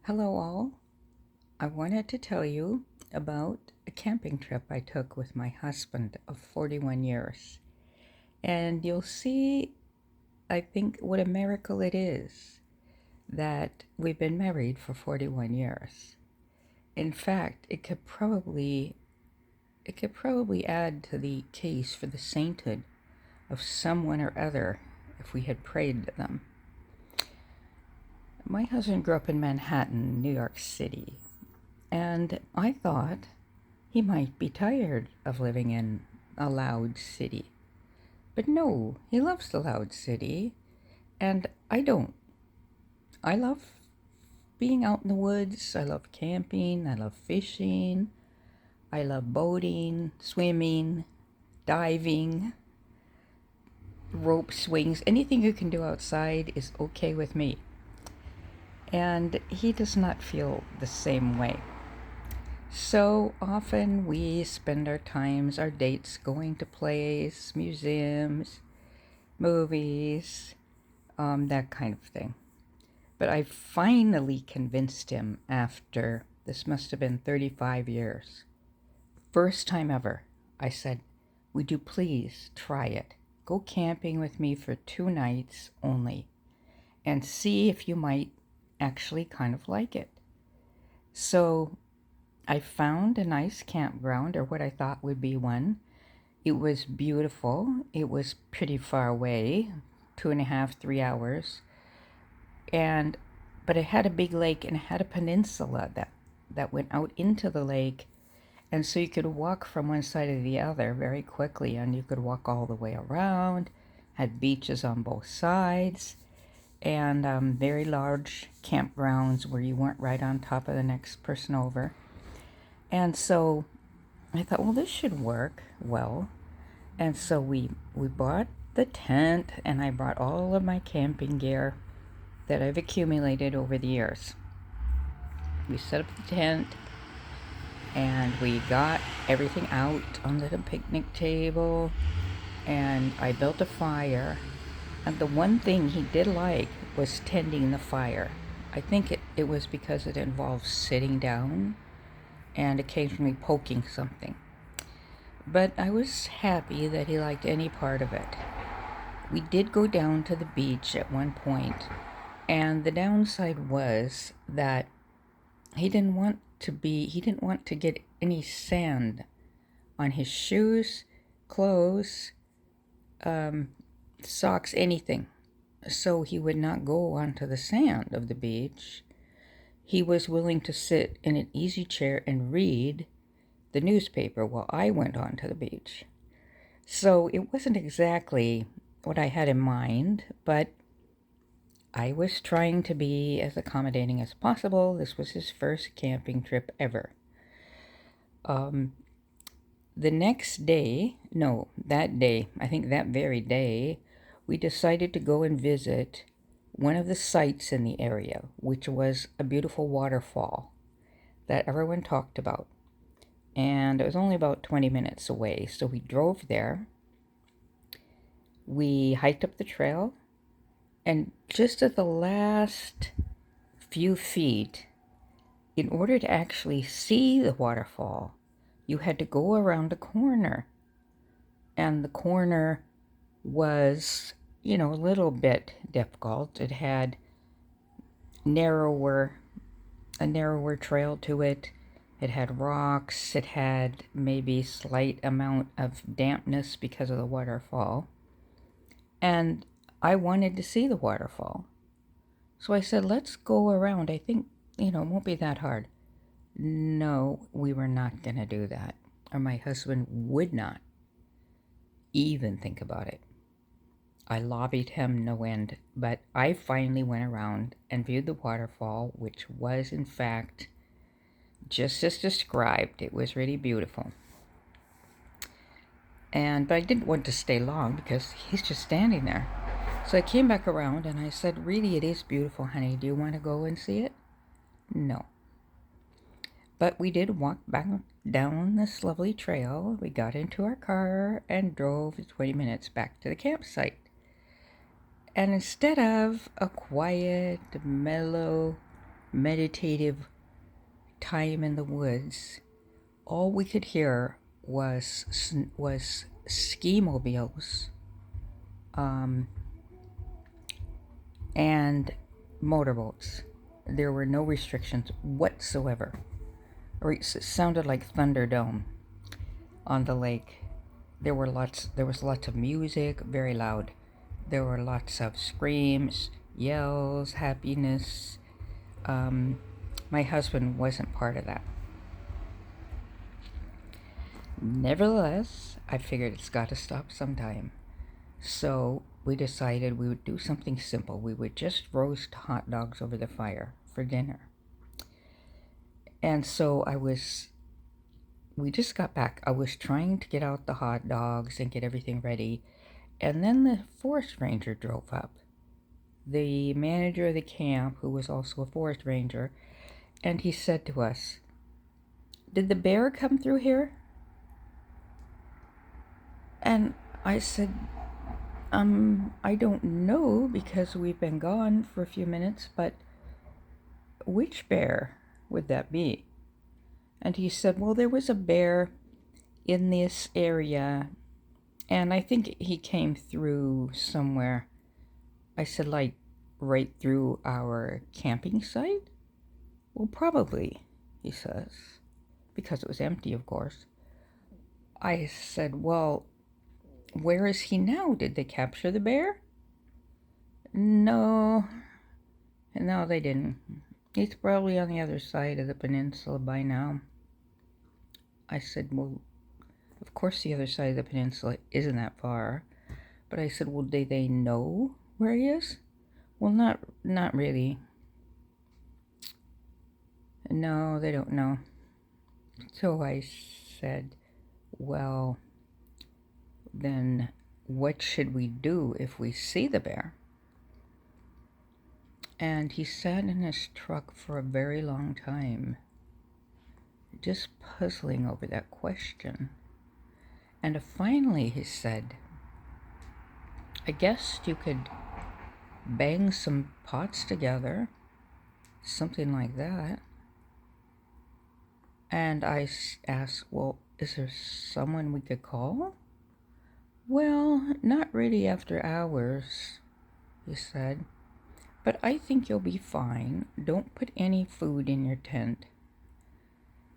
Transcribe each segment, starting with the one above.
Hello, all. I wanted to tell you about a camping trip I took with my husband of 41 years. And you'll see, I think, what a miracle it is that we've been married for 41 years. In fact, it could probably add to the case for the sainthood of someone or other if we had prayed to them. My husband grew up in Manhattan, New York City, and I thought he might be tired of living in a loud city. But no, he loves the loud city, and I don't. I love being out in the woods. I love camping. I love fishing. I love boating, swimming, diving, rope swings. Anything you can do outside is okay with me. And he does not feel the same way. So often we spend our dates going to plays, museums, movies, that kind of thing. But I finally convinced him after, this must have been 35 years. First time ever, I said, would you please try it? Go camping with me for 2 nights only and see if you might actually kind of like it. So I found a nice campground, or what I thought would be one. It was beautiful. It was pretty far away, 2.5, 3 hours. But it had a big lake and it had a peninsula that went out into the lake. And so you could walk from one side to the other very quickly, and you could walk all the way around. Had beaches on both sides, and very large campgrounds where you weren't right on top of the next person over. And so I thought, well, this should work well. And so we bought the tent, and I brought all of my camping gear that I've accumulated over the years. We set up the tent, and we got everything out on the picnic table, and I built a fire. And the one thing he did like was tending the fire. I think it was because it involved sitting down and occasionally poking something. But I was happy that he liked any part of it. We did go down to the beach at one point, and the downside was that he didn't want to get any sand on his shoes, clothes, socks, anything. So he would not go onto the sand of the beach. He was willing to sit in an easy chair and read the newspaper while I went onto the beach. So it wasn't exactly what I had in mind, but I was trying to be as accommodating as possible. This was his first camping trip ever. The next day, no, that day, I think that very day, we decided to go and visit one of the sites in the area, which was a beautiful waterfall that everyone talked about. And it was only about 20 minutes away, so we drove there. We hiked up the trail, and just at the last few feet, in order to actually see the waterfall, you had to go around a corner. And the corner was, a little bit difficult. It had a narrower trail to it. It had rocks. It had maybe slight amount of dampness because of the waterfall. And I wanted to see the waterfall. So I said, let's go around. I think, it won't be that hard. No, we were not going to do that. Or my husband would not even think about it. I lobbied him no end, but I finally went around and viewed the waterfall, which was in fact just as described. It was really beautiful. But I didn't want to stay long because he's just standing there. So I came back around and I said, really, it is beautiful, honey. Do you want to go and see it? No. But we did walk back down this lovely trail. We got into our car and drove 20 minutes back to the campsite. And instead of a quiet, mellow meditative time in the woods, all we could hear was ski mobiles and motorboats. There were no restrictions whatsoever. It sounded like Thunderdome on the lake. There was lots of music, very loud. There were lots of screams, yells, happiness. My husband wasn't part of that. Nevertheless, I figured it's got to stop sometime. So we decided we would do something simple. We would just roast hot dogs over the fire for dinner. And so we just got back. I was trying to get out the hot dogs and get everything ready. And then the forest ranger drove up. The manager of the camp, who was also a forest ranger, and he said to us, "Did the bear come through here?" And I said, I don't know because we've been gone for a few minutes, but which bear would that be? And he said, well, there was a bear in this area, and I think he came through somewhere. I said, like, right through our camping site? Well, probably, he says, because it was empty, of course. I said, well, where is he now? Did they capture the bear? No, they didn't. He's probably on the other side of the peninsula by now. I said, well, of course the other side of the peninsula isn't that far. But I said, well, do they know where he is? Well, not really. No, they don't know. So I said, well, then what should we do if we see the bear? And he sat in his truck for a very long time, just puzzling over that question. And finally he said, I guess you could bang some pots together, something like that. And I asked, well, is there someone we could call? Well, not really after hours, he said. But I think you'll be fine. Don't put any food in your tent.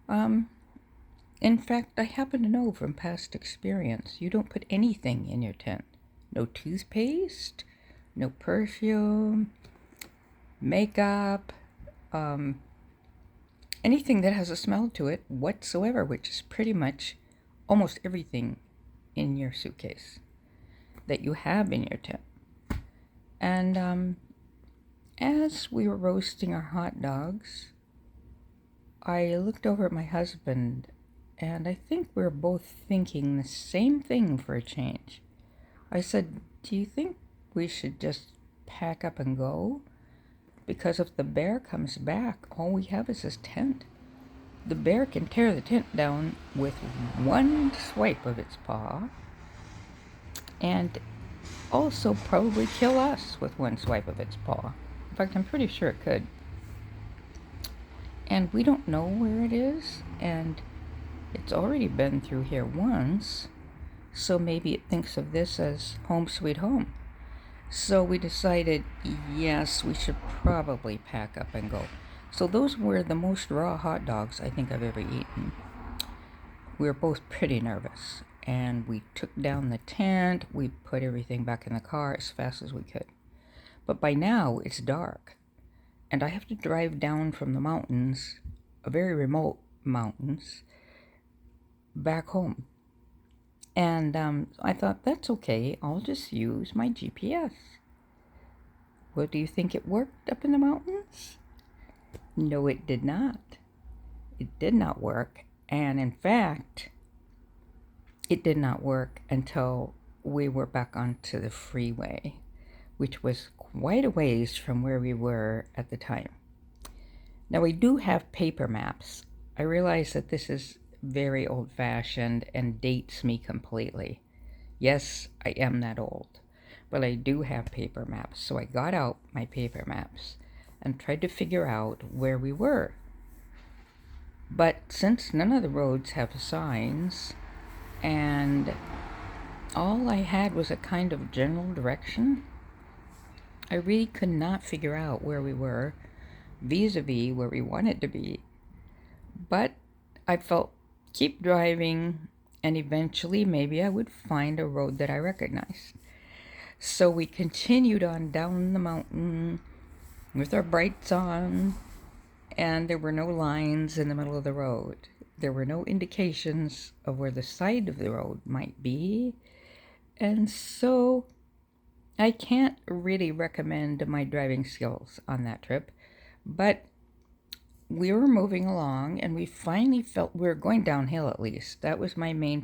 In fact, I happen to know from past experience, you don't put anything in your tent. No toothpaste, no perfume, makeup, anything that has a smell to it whatsoever, which is pretty much almost everything in your suitcase that you have in your tent. And as we were roasting our hot dogs, I looked over at my husband, and I think we were both thinking the same thing for a change. I said, do you think we should just pack up and go? Because if the bear comes back, all we have is this tent. The bear can tear the tent down with one swipe of its paw, and also probably kill us with one swipe of its paw. In fact, I'm pretty sure it could. And we don't know where it is, and it's already been through here once, so maybe it thinks of this as home sweet home. So we decided, yes, we should probably pack up and go. So those were the most raw hot dogs I think I've ever eaten. We were both pretty nervous, and we took down the tent, we put everything back in the car as fast as we could. But by now, it's dark, and I have to drive down from the mountains, very remote mountains, back home. And I thought, that's okay, I'll just use my GPS. Well, do you think it worked up in the mountains? No, it did not. It did not work. And in fact, it did not work until we were back onto the freeway, which was quite a ways from where we were at the time. Now, we do have paper maps. I realize that this is very old-fashioned and dates me completely. Yes, I am that old, but I do have paper maps. So I got out my paper maps, and tried to figure out where we were. But since none of the roads have signs, and all I had was a kind of general direction, I really could not figure out where we were vis-a-vis where we wanted to be. But I felt keep driving, and eventually maybe I would find a road that I recognized. So we continued on down the mountain with our brights on, and there were no lines in the middle of the road. There were no indications of where the side of the road might be, and so I can't really recommend my driving skills on that trip, but we were moving along, and we finally felt we were going downhill. At least that was my main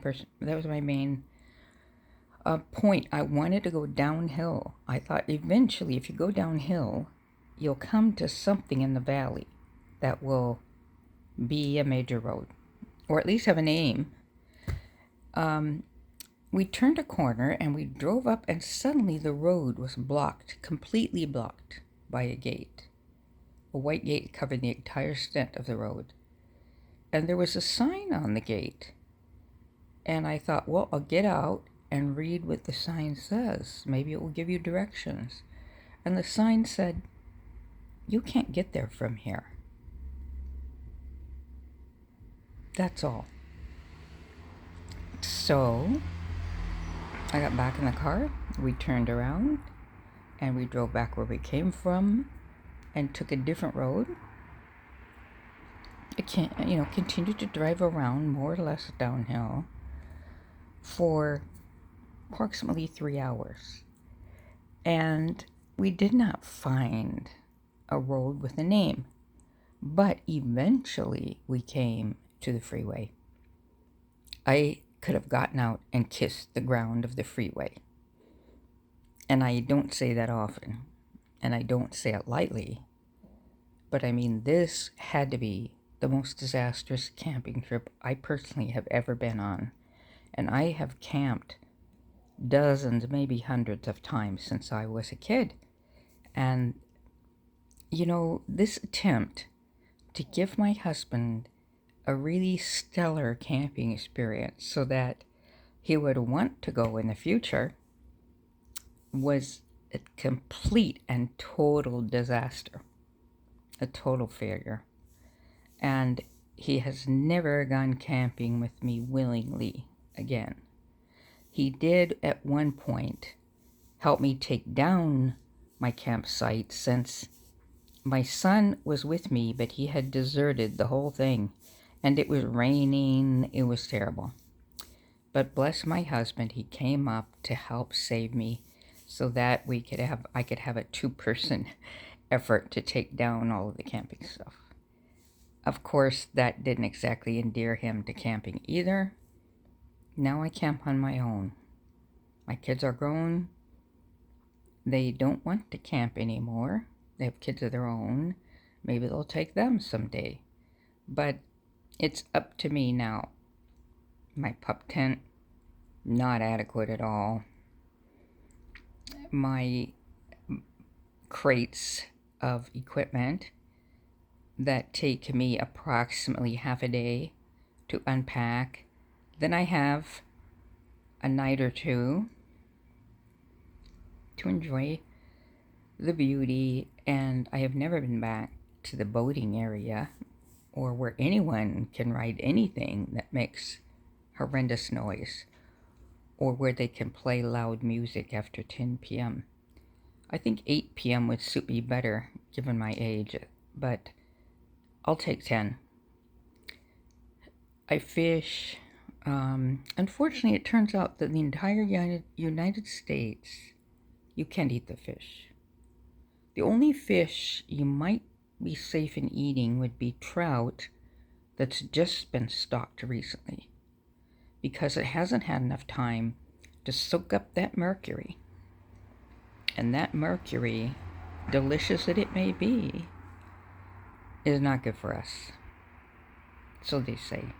point. I wanted to go downhill. I thought eventually, if you go downhill, you'll come to something in the valley that will be a major road, or at least have a name. We turned a corner and we drove up, and suddenly the road was blocked, completely blocked by a gate. A white gate covered the entire extent of the road. And there was a sign on the gate. And I thought, well, I'll get out and read what the sign says. Maybe it will give you directions. And the sign said, "You can't get there from here." That's all. So I got back in the car, we turned around, and we drove back where we came from and took a different road. Continued to drive around more or less downhill for approximately 3 hours. And we did not find a road with a name, but eventually we came to the freeway. I could have gotten out and kissed the ground of the freeway. And I don't say that often, and I don't say it lightly, but I mean, this had to be the most disastrous camping trip I personally have ever been on. And I have camped dozens, maybe hundreds of times since I was a kid. And, this attempt to give my husband a really stellar camping experience so that he would want to go in the future was a complete and total disaster, a total failure. And he has never gone camping with me willingly again. He did at one point help me take down my campsite, since my son was with me, but he had deserted the whole thing, and it was raining. It was terrible. But bless my husband, he came up to help save me so that I could have a 2-person effort to take down all of the camping stuff. Of course, that didn't exactly endear him to camping either. Now I camp on my own. My kids are grown. They don't want to camp anymore. They have kids of their own. Maybe they'll take them someday. But it's up to me now. My pup tent, not adequate at all. My crates of equipment that take me approximately half a day to unpack. Then I have a night or two to enjoy the beauty, and I have never been back to the boating area or where anyone can ride anything that makes horrendous noise, or where they can play loud music after 10 p.m. I think 8 p.m. would suit me better given my age, but I'll take 10. I fish. Unfortunately, it turns out that in the entire United States, you can't eat the fish. The only fish you might be safe in eating would be trout that's just been stocked recently, because it hasn't had enough time to soak up that mercury. And that mercury, delicious as it may be, is not good for us. So they say.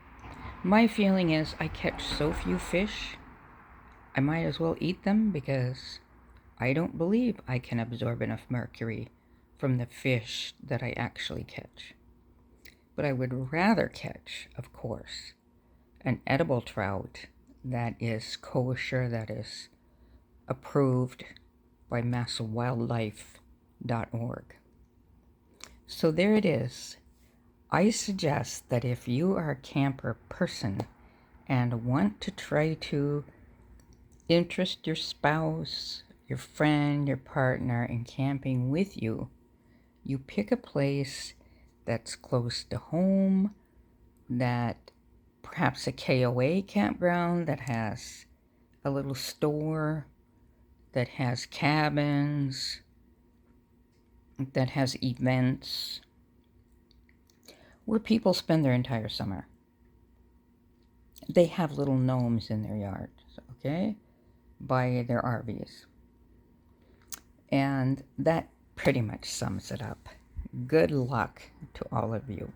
My feeling is I catch so few fish, I might as well eat them, because I don't believe I can absorb enough mercury from the fish that I actually catch. But I would rather catch, of course, an edible trout that is kosher, that is approved by masswildlife.org. So there it is. I suggest that if you are a camper person and want to try to interest your spouse, your friend, your partner in camping with you, you pick a place that's close to home, that perhaps a KOA campground that has a little store, that has cabins, that has events, where people spend their entire summer. They have little gnomes in their yards, okay, by their RVs. And that pretty much sums it up. Good luck to all of you.